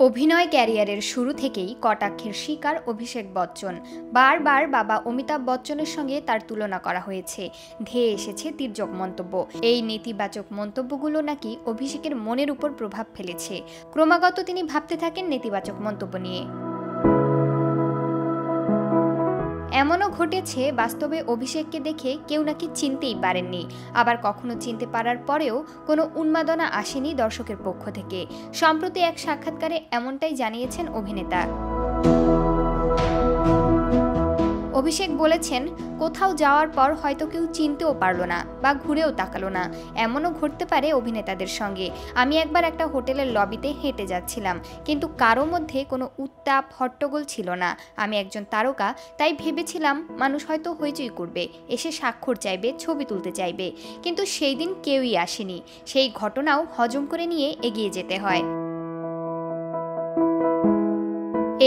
অভিনয় ক্যারিয়ারের শুরু থেকেই কটাক্ষের শিকার অভিষেক বচ্চন। বারবার বাবা অমিতাভ বচ্চনের সঙ্গে তার তুলনা করা হয়েছে। ধেয়ে এসেছে তির্যক মন্তব্য। এই নেতিবাচক মন্তব্যগুলো নাকি অভিষেকের মনের উপর প্রভাব ফেলেছে। ক্রমাগত তিনি ভাবতে থাকেন নেতিবাচক মন্তব্য নিয়ে। এমনও ঘটেছে বাস্তবে অভিষেককে দেখে কেউ নাকি চিনতেই পারেননি, আবার কখনো চিনতে পারার পরেও কোনো উন্মাদনা আসেনি দর্শকের পক্ষ থেকে। সম্প্রতি এক সাক্ষাৎকারে এমনটাই জানিয়েছেন অভিনেতা। অভিষেক বলেছেন, কোথাও যাওয়ার পর হয়তো কেউ চিনতেও পারল না বা ঘুরেও তাকালো না। এমনও ঘটতে পারে অভিনেতাদের সঙ্গে। আমি একবার একটা হোটেলের লবিতে হেঁটে যাচ্ছিলাম, কিন্তু কারো মধ্যে কোনো উত্তাপ হট্টগোল ছিল না। আমি একজন তারকা, তাই ভেবেছিলাম মানুষ হয়তো হইচই করবে, এসে স্বাক্ষর চাইবে, ছবি তুলতে চাইবে, কিন্তু সেই দিন কেউই আসেনি। সেই ঘটনাও হজম করে নিয়ে এগিয়ে যেতে হয়।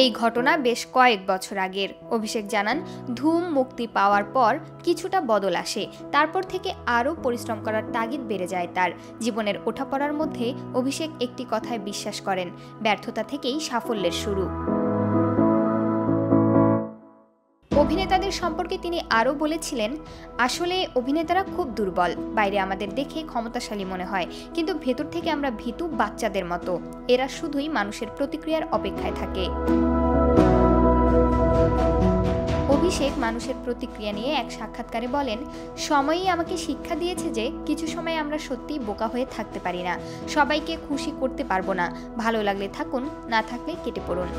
এই ঘটনা বেশ কয়েক বছর আগের। অভিষেক জানান, ধুম মুক্তি পাওয়ার পর কিছুটা বদল আসে। তারপর থেকে আরও পরিশ্রম করার তাগিদ বেড়ে যায় তার। জীবনের ওঠাপড়ার মধ্যে অভিষেক একটি কথায় বিশ্বাস করেন, ব্যর্থতা থেকেই সাফল্যের শুরু। অভিনেতাদের সম্পর্কে তিনি আরও বলেছিলেন, আসলে অভিনেতারা খুব দুর্বল। বাইরে আমাদের দেখে ক্ষমতাশালী মনে হয়, কিন্তু ভেতর থেকে আমরা ভীতু বাচ্চাদের মতো। এরা শুধুই মানুষের প্রতিক্রিয়ার অপেক্ষায় থাকে। অভিষেক মানুষের প্রতিক্রিয়া নিয়ে এক সাক্ষাৎকারে বলেন, সময়ই আমাকে শিক্ষা দিয়েছে যে কিছু সময় আমরা সত্যিই বোকা হয়ে থাকতে পারি না। সবাইকে খুশি করতে পারবো না। ভালো লাগলে থাকুন, না থাকলে কেটে পড়ুন।